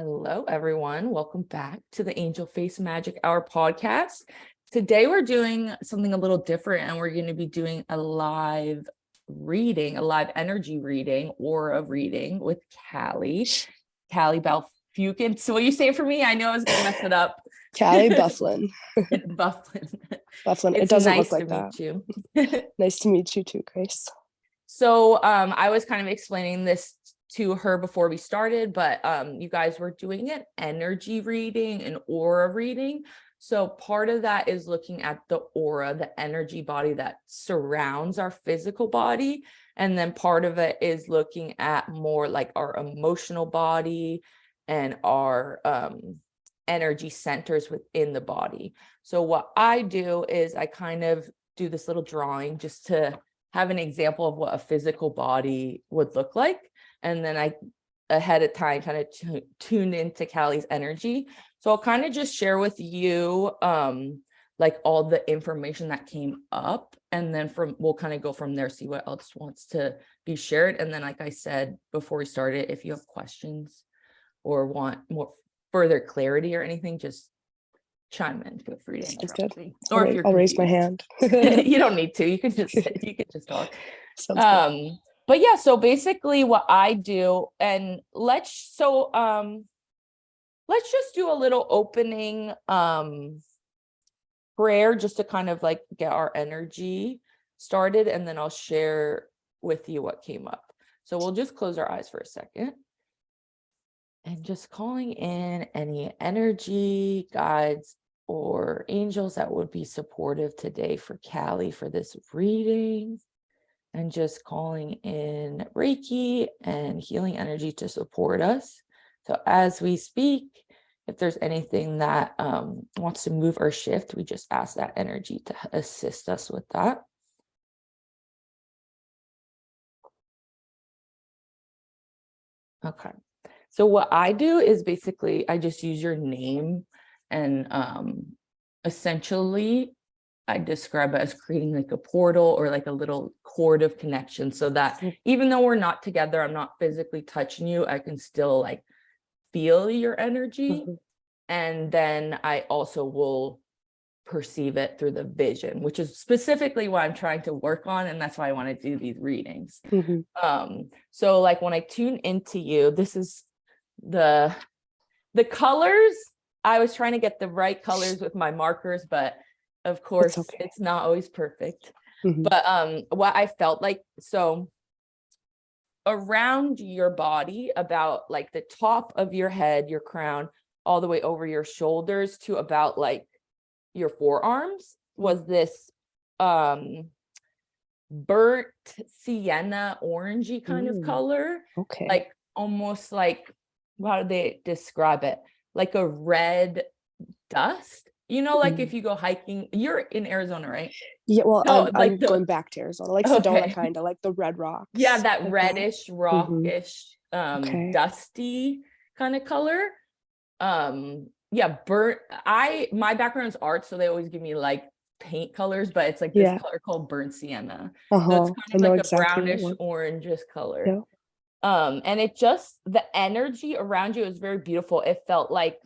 Hello, everyone. Welcome back to the Angel Face Magic Hour podcast. Today, we're doing something a little different, and we're going to be doing a live reading, a live energy reading, aura reading with Kallie Byfuglien. So, will you say it for me? I know I was going to mess it up. Kallie Byfuglien. Byfuglien. It doesn't nice look like to that. Meet you. Nice to meet you too, Grace. So I was kind of explaining this to her before we started, but you guys were doing an energy reading, an aura reading. So part of that is looking at the aura, the energy body that surrounds our physical body. And then part of it is looking at more like our emotional body and our energy centers within the body. So what I do is I kind of do this little drawing just to have an example of what a physical body would look like. And then I, ahead of time, kind of tune into Kallie's energy. So I'll kind of just share with you like all the information that came up. And then we'll kind of go from there, see what else wants to be shared. And then, like I said, before we started, if you have questions or want more further clarity or anything, just chime in. Feel free to interrupt me. Or if you're I'll raise my hand. You don't need to. You can just talk. But yeah, so basically what I do, and let's just do a little opening prayer just to kind of like get our energy started, and then I'll share with you what came up. So we'll just close our eyes for a second. And just calling in any energy, guides, or angels that would be supportive today for Kallie for this reading. And just calling in Reiki and healing energy to support us. So as we speak, if there's anything that wants to move or shift, we just ask that energy to assist us with that. Okay. So what I do is basically I just use your name, and essentially I describe it as creating like a portal or like a little cord of connection, so that even though we're not together, I'm not physically touching you, I can still like feel your energy. And then I also will perceive it through the vision, which is specifically what I'm trying to work on. And that's why I want to do these readings. So like when I tune into you, this is the colors. I was trying to get the right colors with my markers, but of course it's not always perfect. But what I felt like, so around your body, about like the top of your head, your crown, all the way over your shoulders to about like your forearms, was this burnt sienna orangey kind of color. Like almost like, how do they describe it? Like a red dust. You know, like if you go hiking, you're in Arizona, right? Yeah, well, no, I'm going back to Arizona, like Sedona, kind of like the red rocks. Yeah, that like reddish, rockish, dusty kind of color. Yeah, burnt. My background is art, so they always give me like paint colors, but it's like this color called burnt sienna. So it's kind of like a brownish, orangish color. And it just, the energy around you is very beautiful. It felt like,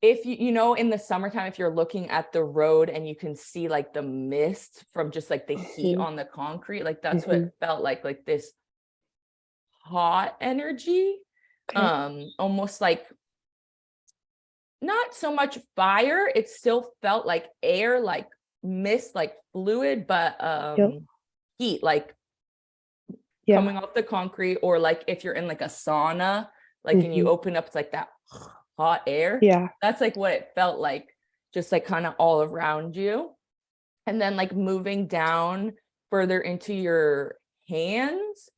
if you know, in the summertime, if you're looking at the road and you can see like the mist from just like the heat on the concrete, like that's what it felt like this hot energy. Almost like not so much fire, it still felt like air, like mist, like fluid, but heat, like coming off the concrete, or like if you're in like a sauna, like and you open up, it's like that hot air. That's like what it felt like, just like kind of all around you. And then like moving down further into your hands.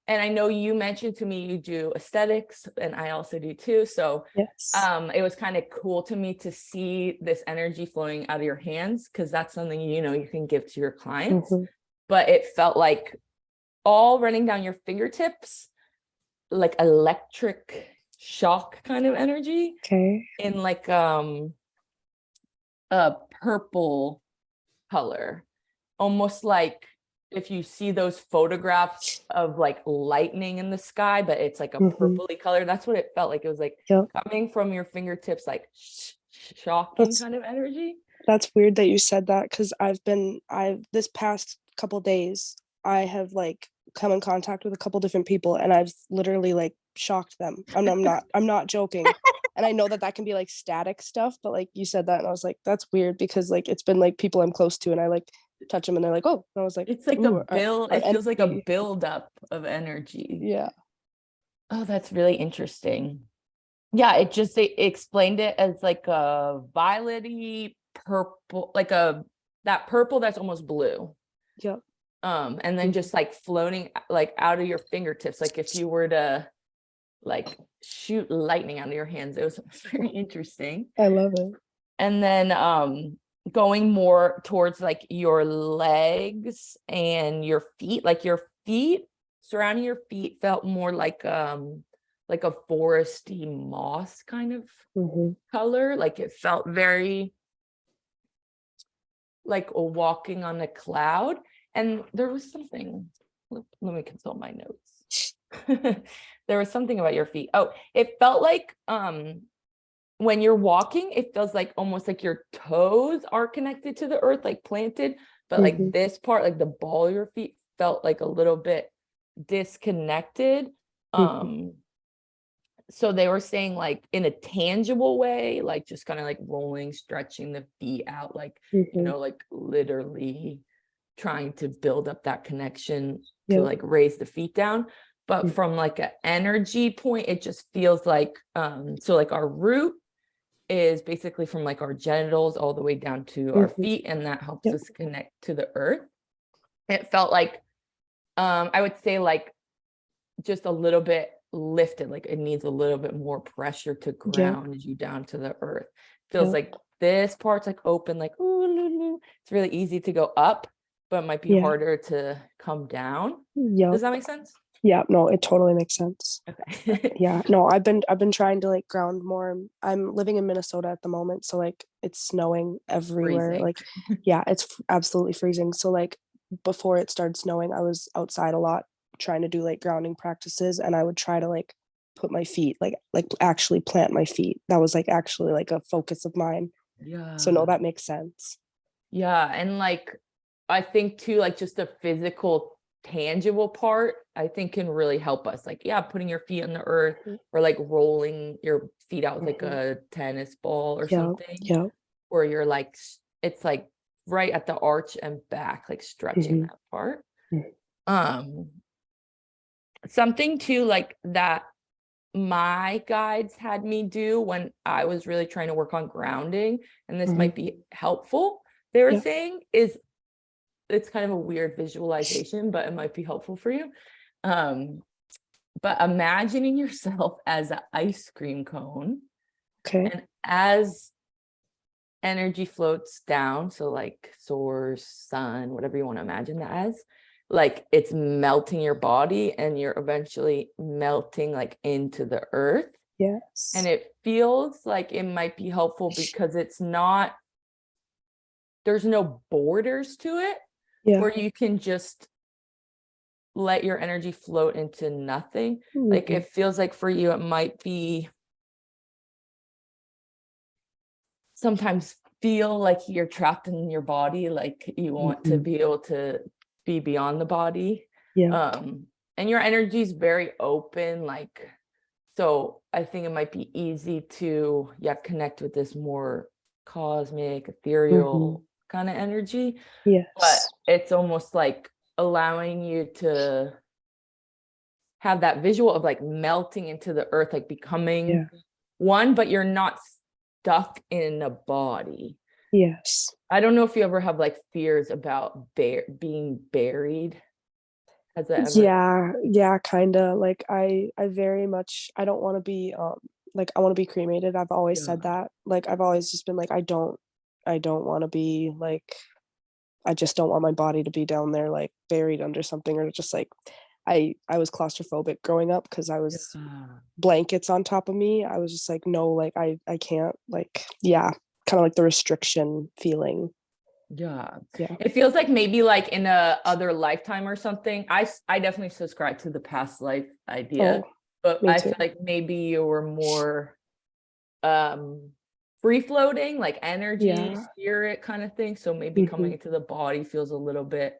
And I know you mentioned to me you do aesthetics, and I also do too. So it was kind of cool to me to see this energy flowing out of your hands, because that's something, you know, you can give to your clients. But it felt like all running down your fingertips, like electric shock kind of energy, in like a purple color, almost like if you see those photographs of like lightning in the sky, but it's like a Mhm. purpley color. That's what it felt like. It was like Yep. coming from your fingertips, like shocking That's kind of energy. that's weird that you said that, because I've this past couple days, I have like come in contact with a couple different people, and I've literally like shocked them. I'm not joking. And I know that that can be like static stuff, but like you said that, and I was like, that's weird, because like it's been like people I'm close to, and I like touch them, and they're like, oh, and I was like, It's like ooh, our it feels like a energy. buildup of energy. Yeah. Oh, that's really interesting. Yeah, it explained it as like a violety purple, like that purple that's almost blue. Yep. And then just like floating like out of your fingertips, like if you were to like shoot lightning out of your hands. It was very interesting. I love it. And then going more towards like your legs and your feet, like your feet, surrounding your feet felt more like a foresty moss kind of Mhm. color. Like it felt very like a walking on a cloud. And there was something, let me consult my notes. There was something about your feet. Oh, it felt like when you're walking, it feels like almost like your toes are connected to the earth, like planted, but like Mhm. this part, like the ball of your feet felt like a little bit disconnected. Mhm. So they were saying like in a tangible way, like just kind of like rolling, stretching the feet out, like, Mhm. like literally trying to build up that connection to Yep. like raise the feet down. But Mhm. from like an energy point, it just feels like so like our root is basically from like our genitals all the way down to our Mhm. feet, and that helps Yep. us connect to the earth. It felt like I would say like just a little bit lifted, like it needs a little bit more pressure to Yep. ground you down to the earth. Feels Yep. like this part's like open, like ooh, it's really easy to go up, but it might be Yeah. harder to come down. Yep. Does that make sense? Yeah. No, it totally makes sense. Okay. Yeah. No, I've been trying to like ground more. I'm living in Minnesota at the moment, so like it's snowing everywhere. Freezing. Like, yeah, it's absolutely freezing. So like before it started snowing, I was outside a lot trying to do like grounding practices, and I would try to like put my feet like actually plant my feet. That was like actually like a focus of mine. So no, Yeah. that makes sense. Yeah. And like, I think too, like just the physical, tangible part, I think can really help us. Like, yeah, putting your feet on the earth Mhm. or like rolling your feet out with like Mhm. a tennis ball or Yeah. something, Yeah. where you're like, it's like right at the arch and back, like stretching Mhm. that part. Mhm. Um, Something too, like that my guides had me do when I was really trying to work on grounding, and this Mhm. might be helpful, they were Yeah. saying, is it's kind of a weird visualization, but it might be helpful for you. Um, but imagining yourself as an ice cream cone, Okay. and as energy floats down, so like source, sun, whatever you want to imagine that as, like it's melting your body and you're eventually melting like into the earth. And Yes. it feels like it might be helpful because it's not, there's no borders to it, Yeah. where you can just let your energy float into nothing. Like Mhm. it feels like for you, it might be sometimes feel like you're trapped in your body, like you want to Mhm. be able to be beyond the body. Yeah. And your energy is very open, like, so I think it might be easy to connect with this more cosmic, Mhm. ethereal kind of energy. But Yes. it's almost like allowing you to have that visual of like melting into the earth, like becoming Yeah. one, but you're not stuck in a body. Yes. I don't know if you ever have like fears about being buried. Has that ever? Yeah, yeah, kinda. Like I very much I don't wanna be, like, I wanna be cremated. I've always Yeah. said that. Like, I've always just been like, I don't wanna be, like, I just don't want my body to be down there, like, buried under something, or just, like, I was claustrophobic growing up because I was Yeah. blankets on top of me. I was just like, "No, like, I can't," like, yeah, kinda like the restriction feeling. Yeah. Yeah. It feels like maybe like in a other lifetime or something. I definitely subscribe to the past life idea, Oh, but me I too. feel like maybe you were more free floating, like energy, Yeah. spirit kind of thing. So maybe Hmm. coming into the body feels a little bit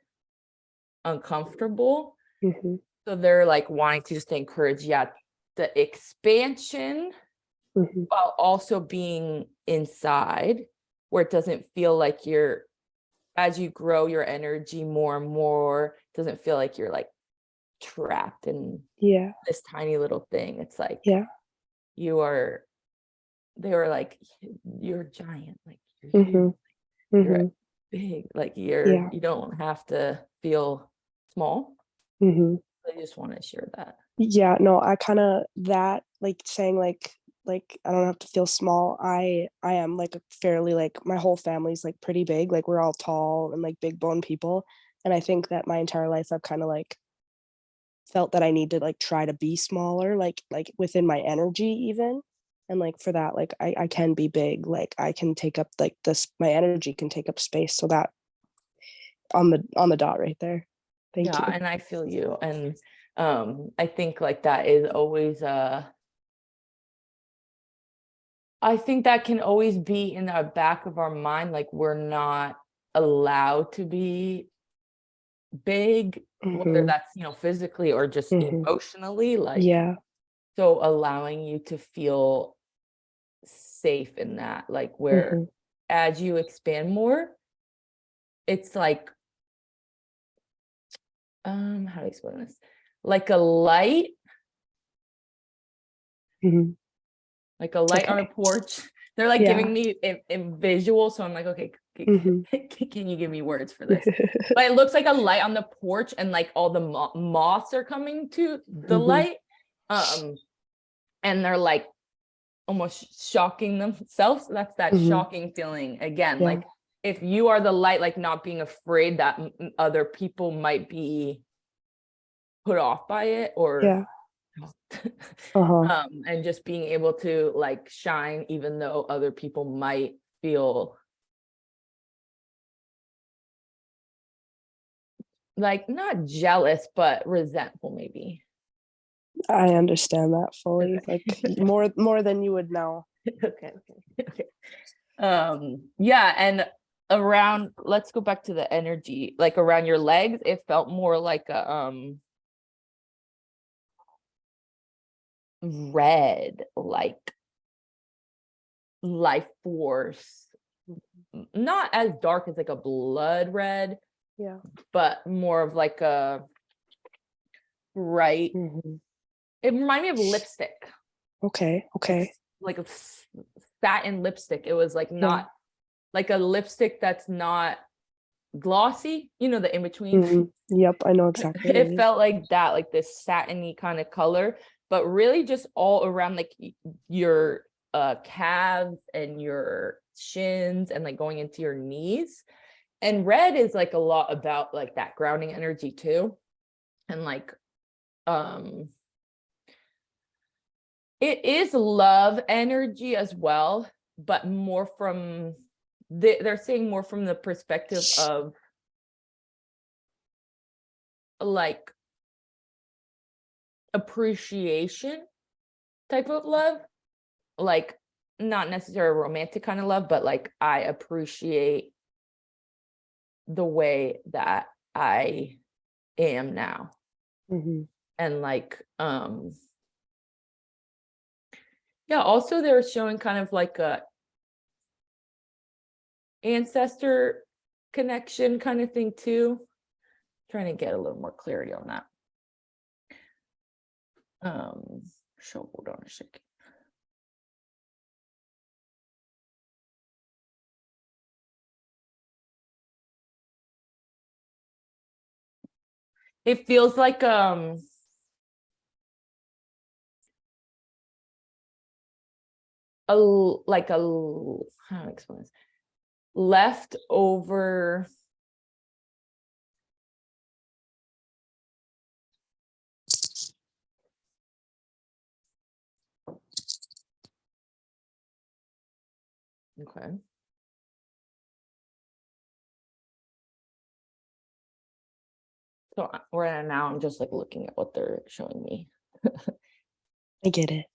uncomfortable. Hmm. So they're like wanting to just encourage, yeah, the expansion Hmm. while also being inside where it doesn't feel like you're, as you grow your energy more and more, it doesn't feel like you're like trapped in Yeah. this tiny little thing. It's like Yeah. you are, they were like, you're giant, like you're Hmm. huge, you're Hmm. big, like Yeah. you don't have to feel small. Hmm. I just want to share that. Yeah, no, I kinda that, like, saying, like, I don't have to feel small. I am, like, a fairly, like my whole family's, like, pretty big, like, we're all tall and, like, big bone people, and I think that my entire life I've kinda, like, felt that I need to, like, try to be smaller, like, within my energy even, and, like, for that, like, I can be big, like, I can take up, like, this my energy can take up space, so that on the dot right there. Thank Yeah, you. and I feel you. And I think like that is always I think that can always be in the back of our mind, like we're not allowed to be big, whether Mhm, that's, physically or just mhm. emotionally, like, Yeah. so allowing you to feel safe in that, like where Mhm, as you expand more, it's like, how do I explain this? Like a light, mhm. like a light on a Okay. porch. They're like Yeah. giving me a visual, so I'm like, okay, Mhm. can you give me words for this? But it looks like a light on the porch, and like all the moths are coming to the Mhm, light, and they're like almost shocking themselves. That's that mhm. shocking feeling again. Yeah. Like if you are the light, like not being afraid that other people might be put off by it or Yeah. Uh-huh. and just being able to like shine even though other people might feel like not jealous but resentful maybe. I understand that fully, like, Okay. more than you would know. Okay. Okay. Yeah, and around, let's go back to the energy, like around your legs, it felt more like a red, like life force. Not as dark as like a blood red, Yeah. but more of like a bright, Mhm. it reminded me of lipstick, Okay, like okay. like a satin lipstick. It was like Yeah. not like a lipstick that's not glossy, the in between. Mhm. Yep, I know exactly what you It mean. felt like that, like this satiny kind of color, but really just all around like your calves and your shins and like going into your knees. And red is like a lot about like that grounding energy too. And like um it is love energy as well, but more from they're saying more from the perspective of like appreciation type of love, like not necessarily a romantic kind of love, but like I appreciate the way that I am now. Mhm. And like yeah, also they're showing kind of like a ancestor connection kind of thing too. Trying to get a little more clarity on that. So hold on a second. It feels like like a how do I explain this? Leftover okay. So right now I'm just like looking at what they're showing me. I get it.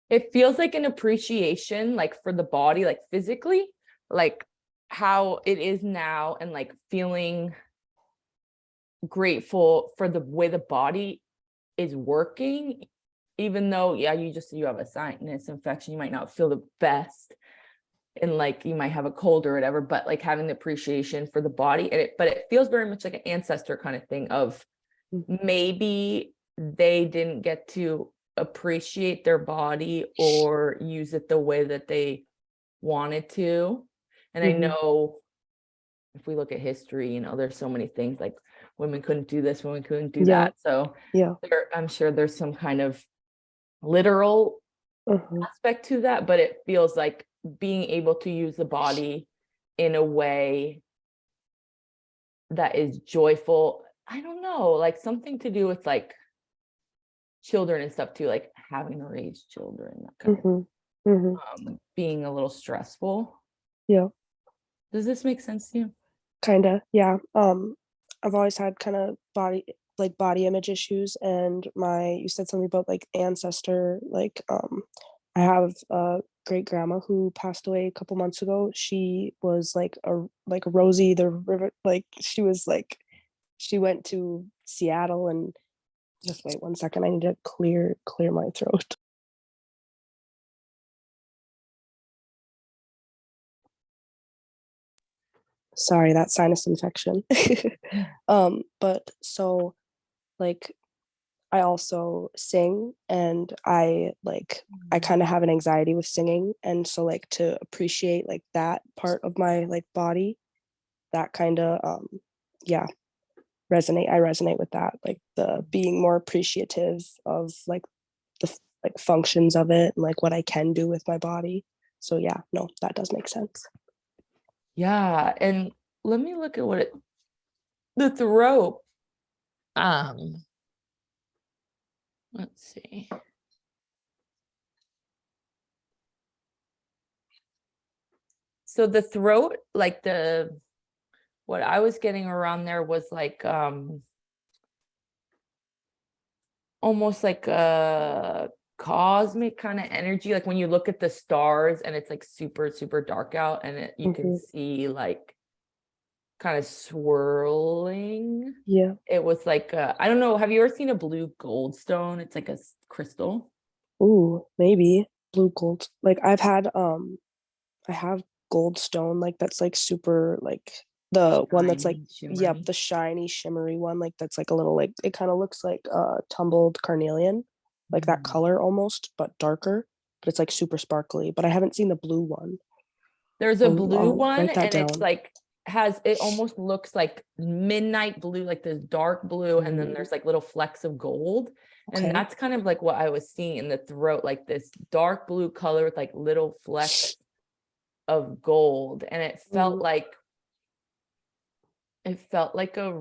It feels like an appreciation, like for the body, like physically, like how it is now, and like feeling grateful for the way the body is working, even though, yeah, you have a sinus infection, you might not feel the best, and like you might have a cold or whatever, but like having the appreciation for the body, and but it feels very much like an ancestor kind of thing of maybe they didn't get to appreciate their body or use it the way that they wanted to. And I know if we look at history, there's so many things like women couldn't do this, women couldn't do Yeah. that. So Yeah. I'm sure there's some kind of literal aspect to that, but it feels like being able to use the body in a way that is joyful. I don't know, like something to do with like children and stuff too, like having to raise children, that kind of being a little stressful. Yeah. Does this make sense to you? Kinda, yeah. I've always had kind of body image issues, and you said something about like ancestor, like I have a great grandma who passed away a couple months ago. She was like a Rosie the river, like she went to Seattle, and just wait one second, I need to clear my throat. Sorry, that sinus infection. But so like I also sing, and I kind of have an anxiety with singing, and so like to appreciate like that part of my like body, that kind of yeah, I resonate with that, like the being more appreciative of like like functions of it, and like what I can do with my body. So yeah, no, that does make sense. Yeah, and let me look at the throat. Let's see. So the throat, like what I was getting around there was like almost like a cosmic kind of energy, like when you look at the stars and it's like super super dark out, and you can see like kind of swirling. Yeah. It was like I don't know, have you ever seen a blue gold stone? It's like a crystal. Ooh, maybe blue gold. Like I have gold stone, like that's like super like the one that's like Shiny, yep, shimmery. the shiny shimmery one, like that's like a little like it kind of looks like tumbled carnelian, like that color almost, but darker, but it's like super sparkly. But I haven't seen the blue one. There's a blue I'll one, write that and it's down. like it almost looks like midnight blue, like this dark blue, and then there's like little flecks of gold. And Okay. that's kind of like what I was seeing in the throat, like this dark blue color with like little flecks of gold. And it felt like a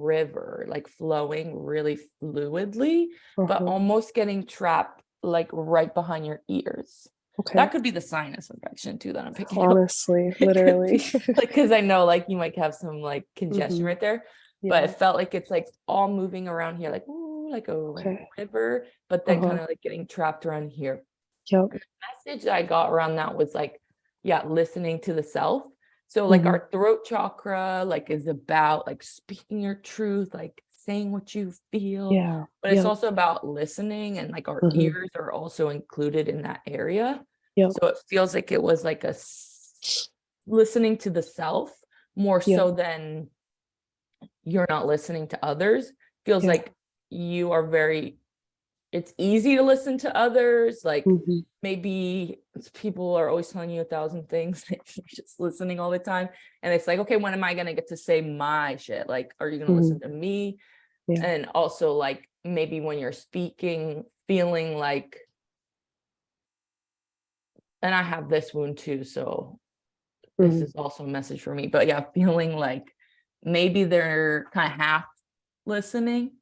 river, like flowing really fluidly, but almost getting trapped like right behind your ears. Okay. That could be the sinus infection too that I'm picking up. Honestly, literally. Like, because I know like you might have some like congestion right there, but it felt like it's like all moving around here, like ooh, like a river, but then kind of like getting trapped around here. Yep. And the message I got around that was like, yeah, listening to the self. So like our throat chakra like is about like speaking your truth, like saying what you feel. Yeah. But it's also about listening, and like our ears are also included in that area. Yep. So it feels like it was like listening to the self more so than you're not listening to others. Feels like you are it's easy to listen to others, like maybe people are always telling you 1,000 things, you're just listening all the time, and it's like, okay, when am I gonna get to say my shit? Like, are you gonna listen to me? And also like maybe when you're speaking, feeling like, and I have this wound too, so this is also a message for me, but yeah, feeling like maybe they're kind of half listening,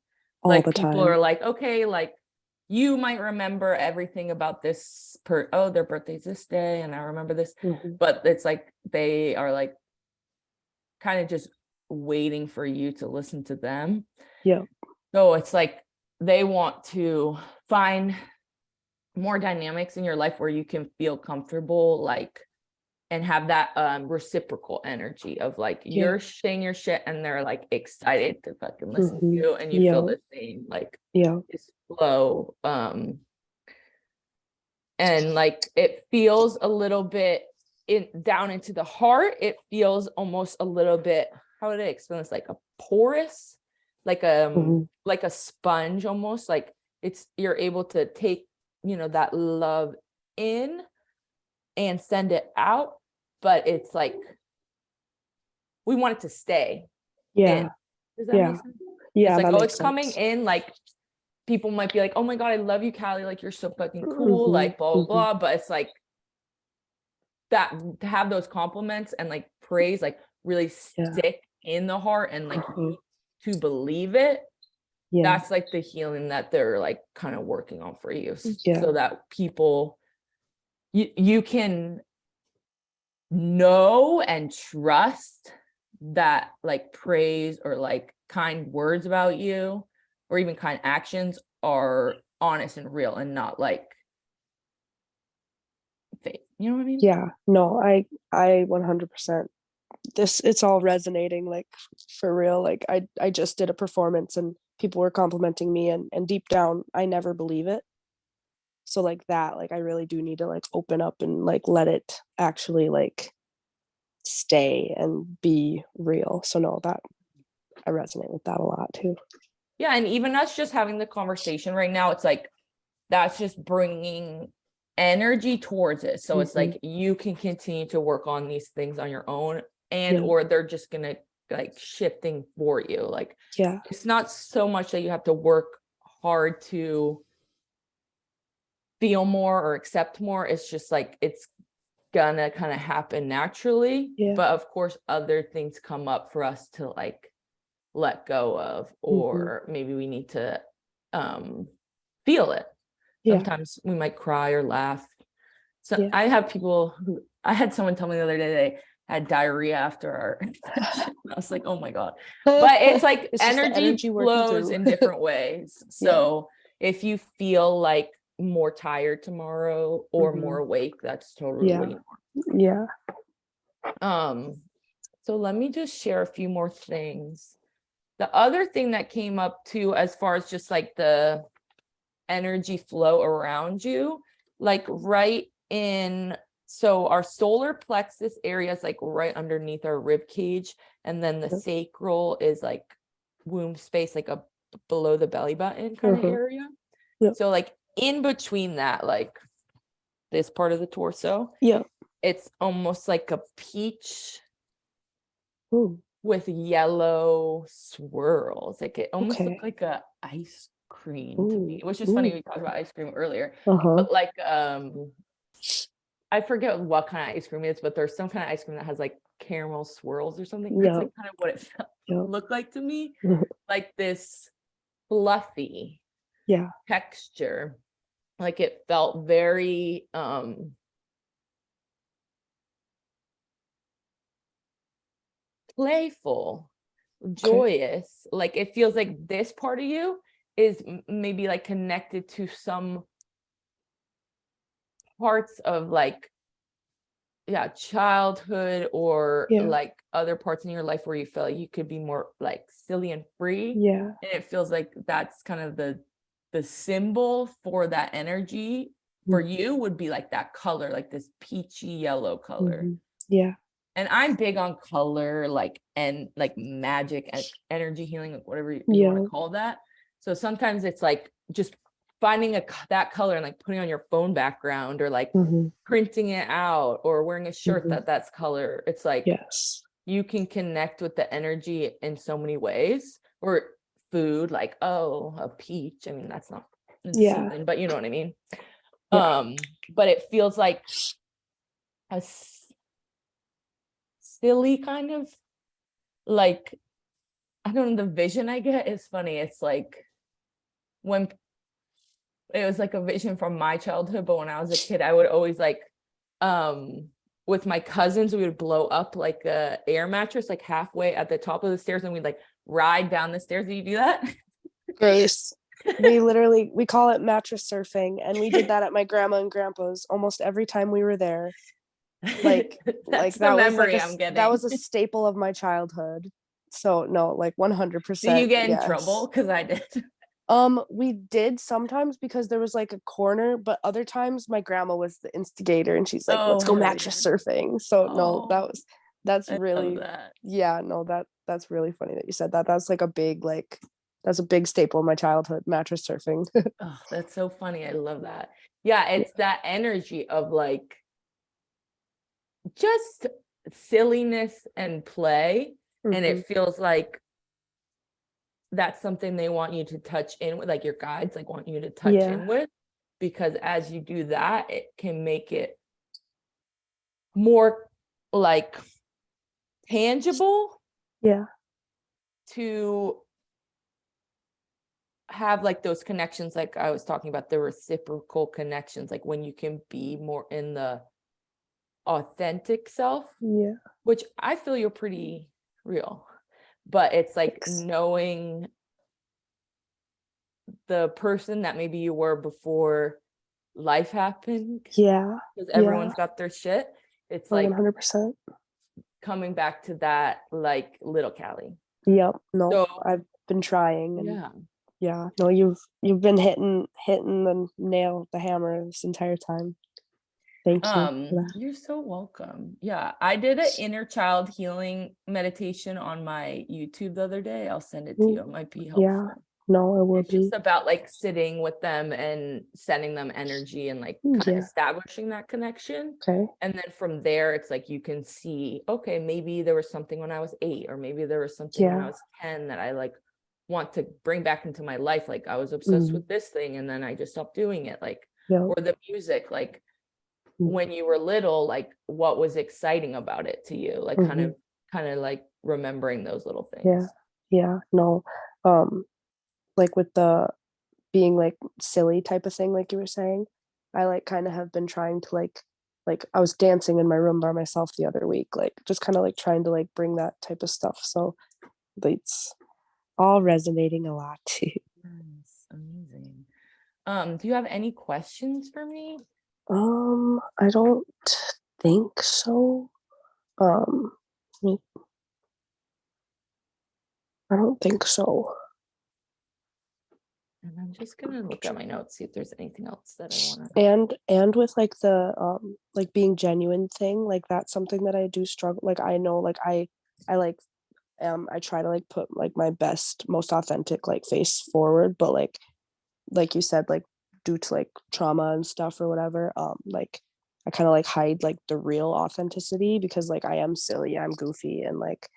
all like the people time. are like, okay, like you might remember everything about this oh, their birthday's this day, and I remember this, but it's like they are like kind of just waiting for you to listen to them. Yeah. So it's like they want to find more dynamics in your life where you can feel comfortable, like, and have that reciprocal energy of like you're saying your shit and they're like excited to fucking listen to you, and you feel the same, like this flow. And like it feels a little bit down into the heart, it feels almost a little bit, how would I explain this, like a porous, like a sponge almost, like it's, you're able to take, you know, that love in and send it out, but it's like we want it to stay in. Does that make sense? Yeah, it's like, that oh, makes it's coming sense. in, like people might be like, oh my God, I love you, Kallie, like you're so fucking cool, like blah, blah, blah. But it's like that, to have those compliments and like praise, like really stick in the heart and like to believe it. That's like the healing that they're like kind of working on for you. So that people, you can know and trust that like praise or like kind words about you, or even kind actions, are honest and real and not like fake. You know what I mean? Yeah, no, I 100%, it's all resonating, like for real. Like I just did a performance and people were complimenting me, and deep down I never believe it. So like that, like I really do need to like open up and like let it actually like stay and be real. So no, that I resonate with that a lot too. Yeah, and even us just having the conversation right now, it's like that's just bringing energy towards it. So it's like you can continue to work on these things on your own, and or they're just gonna like shifting for you. Like it's not so much that you have to work hard to feel more or accept more. It's just like it's gonna kind of happen naturally. But of course other things come up for us to like let go of, or maybe we need to feel it. Sometimes we might cry or laugh. So I have people who, I had someone tell me the other day they had diarrhea after our I was like, oh my God. But it's like it's energy flows in different ways. So if you feel like more tired tomorrow or more awake, that's totally normal. So let me just share a few more things. The other thing that came up too, as far as just like the energy flow around you, like right in, so our solar plexus area is like right underneath our rib cage, and then the sacral is like womb space, like a below the belly button kind of area. So like in between that, like this part of the torso, it's almost like a peach with yellow swirls. Like it almost looked like a ice cream to me, which is funny. We talked about ice cream earlier, but like I forget what kind of ice cream it is, but there's some kind of ice cream that has like caramel swirls or something. That's like kind of what it looked like to me. Like this fluffy texture. Like it felt very playful, joyous. Like it feels like this part of you is maybe like connected to some parts of like childhood, or like other parts in your life where you feel like you could be more like silly and free. And it feels like that's kind of the symbol for that energy for you would be like that color, like this peachy yellow color. And I'm big on color, like, and like magic and energy healing, like whatever you want to call that. So sometimes it's like just finding that color and like putting on your phone background, or like printing it out, or wearing a shirt that's color. It's like you can connect with the energy in so many ways. Or food, like, oh, a peach. I mean, that's not something, but you know what I mean. But it feels like a silly kind of, like, I don't know, the vision I get is funny. It's like when it was like a vision from my childhood, but when I was a kid, I would always like with my cousins, we would blow up like a air mattress like halfway at the top of the stairs, and we'd like ride down the stairs. Did you do that? Grace. We call it mattress surfing, and we did that at my grandma and grandpa's almost every time we were there. Like That's the that was like memory I'm that getting. was a staple of my childhood. So no, like Do 100%. you get in yes. trouble? Because I did. We did sometimes because there was like a corner, but other times my grandma was the instigator and she's like, Oh, let's go hell mattress yeah. surfing. So no, Oh, that's I love really, that. yeah, no, that's really funny that you said that. That's like a big, like, that's a big staple in my childhood, mattress surfing. Oh, that's so funny. I love that. Yeah, it's that energy of like just silliness and play. And Mhm. it feels like that's something they want you to touch in with, like your guides like want you to touch Yeah. in with, because as you do that, it can make it more like tangible Yeah. to have like those connections, like I was talking about, the reciprocal connections, like when you can be more in the authentic self, Yeah. which I feel you're pretty real, but it's like Thanks. knowing the person that maybe you were before life happened, Yeah. because Yeah. everyone's got their shit. It's Oh, like 100%. coming back to that, like little Kallie. Yep. No, So I've been trying, and yeah, yeah, no, you've been hitting the nail, the hammer this entire time. Thank you for that. you're so welcome. Yeah, I did an inner child healing meditation on my YouTube the other day. I'll send it to you. It might be Yeah. helpful. No, it will It's just be. about like sitting with them and sending them energy and like kind of Yeah. establishing that connection. Okay. And then from there, it's like you can see, okay, maybe there was something when I was 8, or maybe there was something when I Yeah. was 10 that I like want to bring back into my life. Like I was obsessed Mm. with this thing and then I just stopped doing it. Like, Yep. or the music, like Mm. when you were little, like what was exciting about it to you? Like kind of like remembering those little things. Yeah. Yeah. No. Like with the being like silly type of thing, like you were saying, I like kind of have been trying to like I was dancing in my room by myself the other week, like just kind of like trying to like bring that type of stuff. So it's all resonating a lot too. Nice. Amazing. Do you have any questions for me? I don't think so. Um, I don't think so. And I'm just gonna look at my notes, see if there's anything else that I want to. And with like the like being genuine thing, like that's something that I do struggle. Like I know, like I like I try to like put like my best, most authentic like face forward, but like you said, like due to like trauma and stuff or whatever, like I kind of like hide like the real authenticity because like I am silly, I'm goofy, and like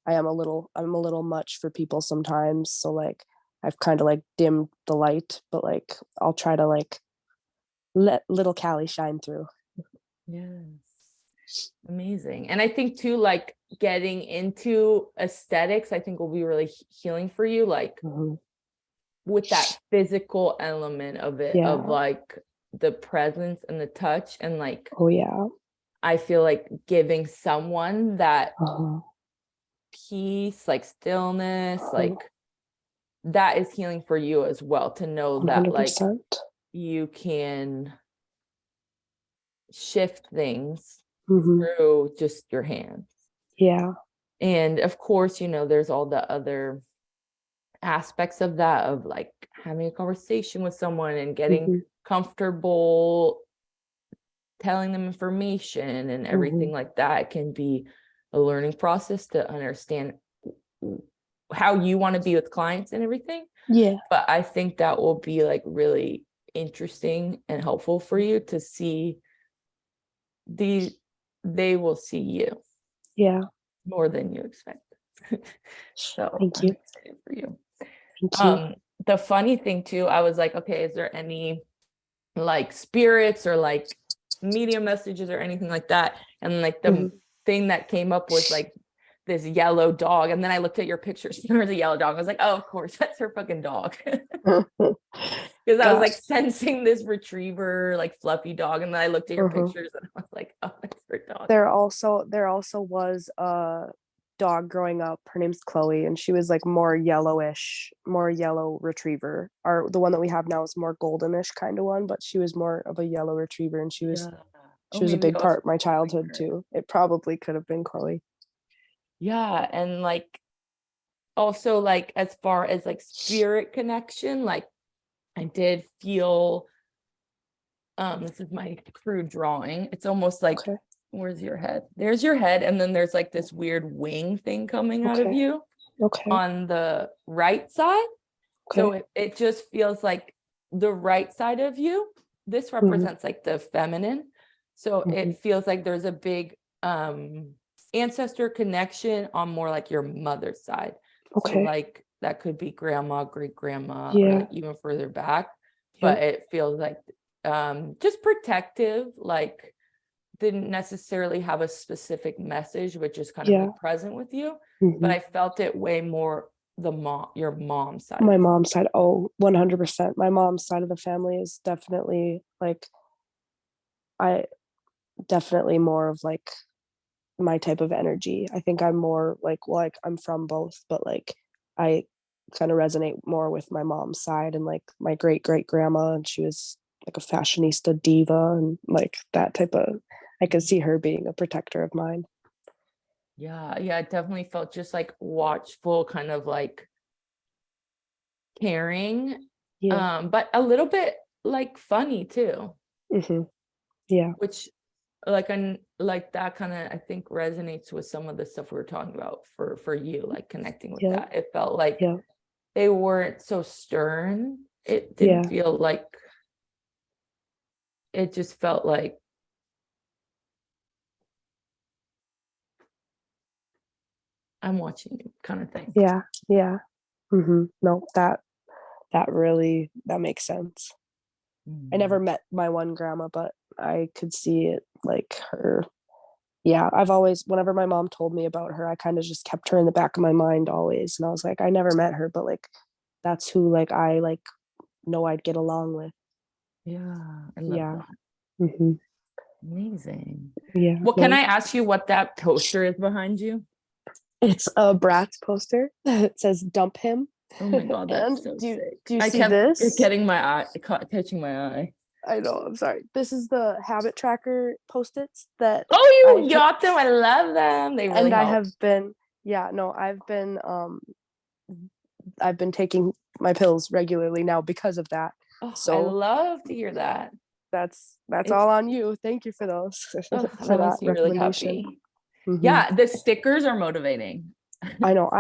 I'm a little much for people sometimes. So like I've kind of like dimmed the light, but like I'll try to like let little Kallie shine through. Yes. Amazing. And I think too, like getting into aesthetics, I think will be really healing for you, like with that physical element of it, Yeah. of like the presence and the touch. And like, Oh yeah. I feel like giving someone that peace, like stillness, like that is healing for you as well, to know 100%. that like you can shift things through just your hands. Yeah. And of course, you know, there's all the other aspects of that, of like having a conversation with someone and getting comfortable telling them information and everything like that. It can be a learning process to understand how you want to be with clients and everything. Yeah. But I think that will be like really interesting and helpful for you to see they will see you. Yeah. More than you expect. So thank you. I'm excited for you. Thank you. The funny thing too, I was like, okay, is there any like spirits or like media messages or anything like that? And like the thing that came up was like this yellow dog. And then I looked at your pictures. There was a yellow dog. I was like, oh, of course, that's her fucking dog. Because I was like sensing this retriever, like fluffy dog. And then I looked at your pictures and I was like, oh, that's her dog. There also was a dog growing up. Her name's Chloe, and she was like more yellowish, more yellow retriever. The one that we have now is more goldenish kind of one, but she was more of a yellow retriever, and she was a big part of my childhood too. It probably could have been Chloe. Yeah, and like also like as far as like spirit connection, like I did feel this is my crude drawing. It's almost like where's your head? There's your head, and then there's like this weird wing thing coming out of you on the right side. So it just feels like the right side of you. This represents like the feminine. So it feels like there's a big ancestor connection on more like your mother's side. So like that could be grandma, great grandma, or like even further back. But it feels like just protective, like didn't necessarily have a specific message, but just kind of be present with you. But I felt it way more your mom's side. My mom's side. Oh, 100%. My mom's side of the family is definitely like, definitely more of like my type of energy. I think I'm more like, well, like I'm from both, but like I kind of resonate more with my mom's side, and like my great grandma, and she was like a fashionista diva, and like that type of, I could see her being a protector of mine. Yeah, it definitely felt just like watchful, kind of like caring, but a little bit like funny too. Yeah, which like that kind of I think resonates with some of the stuff we were talking about for you, like connecting with that. It felt like they weren't so stern. It didn't feel like, it just felt like I'm watching you kind of thing. No, that really, that makes sense. I never met my one grandma, but I could see it, like her. I've always, whenever my mom told me about her, I kind of just kept her in the back of my mind always, and I was like, I never met her, but like that's who like I like know I'd get along with. I love that. Amazing. Well, can I ask you what that poster is behind you? It's a Bratz poster. It says "Dump him." Oh my god, that's so sick. Do you see this? It's getting my eye, catching my eye. I know, I'm sorry. This is the habit tracker post-its that you got them. I love them. They really help. I have been I've been taking my pills regularly now because of that. So I love to hear that. That's all on you. Thank you for those. For that recommendation. Really happy. The stickers are motivating. I know.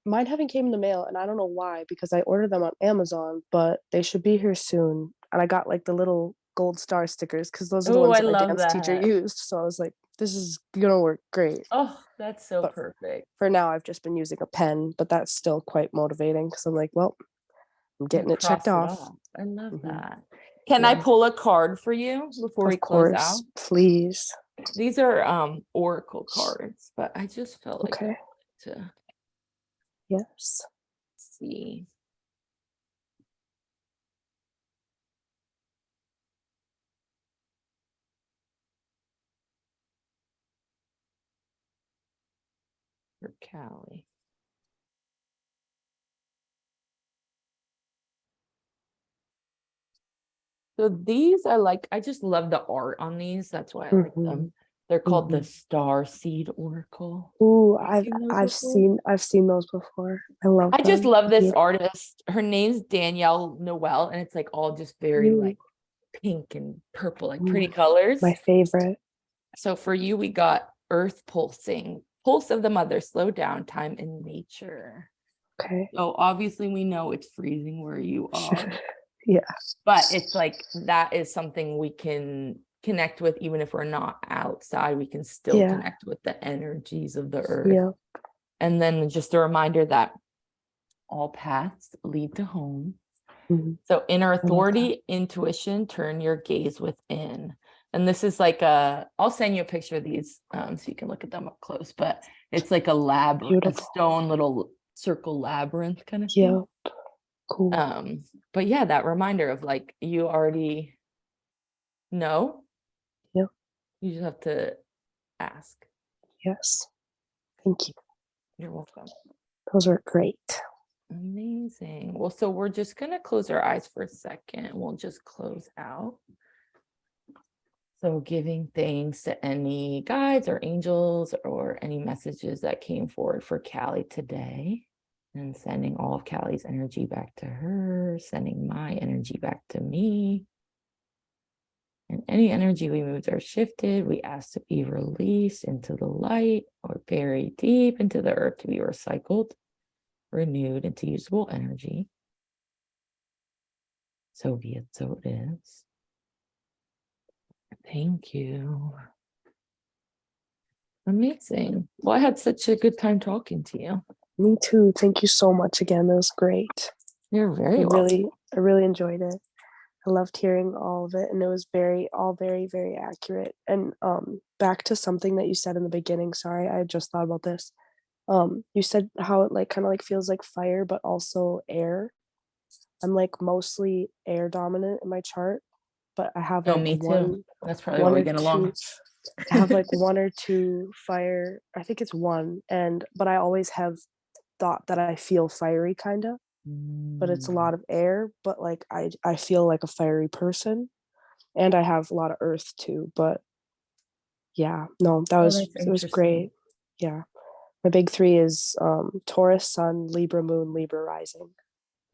Mine haven't came in the mail, and I don't know why, because I ordered them on Amazon, but they should be here soon. And I got like the little gold star stickers, because those are the ones that my dance teacher used. So I was like, this is gonna work great. Oh, that's so perfect. For now, I've just been using a pen, but that's still quite motivating, because I'm like, well, I'm getting it checked off. I love that. Can I pull a card for you before we close out? Please. These are oracle cards, but I just felt like to see. For Kallie. So these I just love the art on these. That's why I like them. They're called the Star Seed Oracle. Ooh, I've seen those before. I love them. I just love this artist. Her name's Danielle Noel, and it's like all just very like pink and purple, like pretty colors. My favorite. So for you, we got Earth Pulsing, Pulse of the Mother, slow down, time in nature. Okay. So obviously we know it's freezing where you are. Yeah. But it's like that is something we can connect with, even if we're not outside. We can still connect with the energies of the earth. Yeah. And then just a reminder that all paths lead to home. So inner authority, intuition, turn your gaze within. And this is like I'll send you a picture of these so you can look at them up close, but it's like a labyrinth, a Beautiful. stone little circle labyrinth kind of Yeah. thing. Cool. But yeah, that reminder of like, you already know. Yep. You just have to ask. Yes. Thank you. You're welcome. Those are great. Amazing. Well, so we're just going to close our eyes for a second. We'll just close out. So giving thanks to any guides or angels or any messages that came forward for Kallie today, and sending all of Kallie's energy back to her, sending my energy back to me. And any energy we moved or shifted, we ask to be released into the light or buried deep into the earth to be recycled, renewed into usable energy. So be it, so it is. Thank you. Amazing. Well, I had such a good time talking to you. Me too. Thank you so much again. That was great. You're very welcome. I really enjoyed it. I loved hearing all of it, and it was very, very accurate. And back to something that you said in the beginning. Sorry, I just thought about this. You said how it like kind of like feels like fire, but also air. I'm like mostly air dominant in my chart, but I have Oh, like me too. That's probably why one we or get two. along. I have like one or two fire. I think it's one, but I always have thought that I feel fiery kind of, but it's a lot of air. But like I feel like a fiery person, and I have a lot of earth too. But yeah, no, Oh, it that's was interesting. great. Yeah, my big three is Taurus, Sun, Libra, Moon, Libra rising.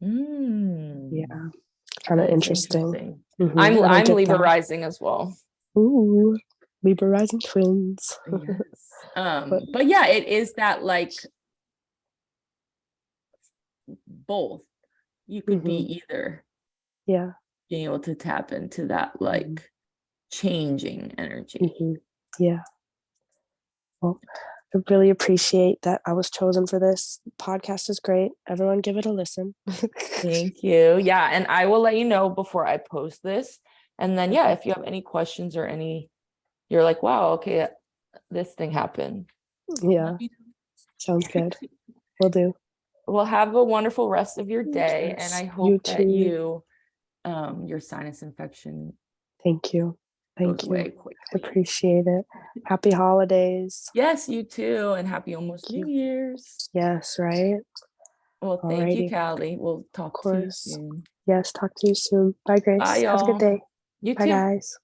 Yeah, kind of That is interesting. I'm Libra rising as well. Ooh, Libra rising twins. Yes. But yeah, it is that like both. You could be either. Yeah. Being able to tap into that like changing energy. Yeah. Well, I really appreciate that I was chosen for this. Podcast is great. Everyone give it a listen. Thank you. Yeah. And I will let you know before I post this. And then, yeah, if you have any questions or you're like, wow, okay, this thing happened. Yeah. Sounds good. Will do. Well, have a wonderful rest of your day. And I hope that your sinus infection. Thank you. Thank you. I appreciate it. Happy holidays. Yes, you too. And happy almost New Year's. Yes, right? Well, thank you, Kallie. We'll talk to you soon. Yes, talk to you soon. Bye, Grace. Bye, have a good day. You Bye, too. guys.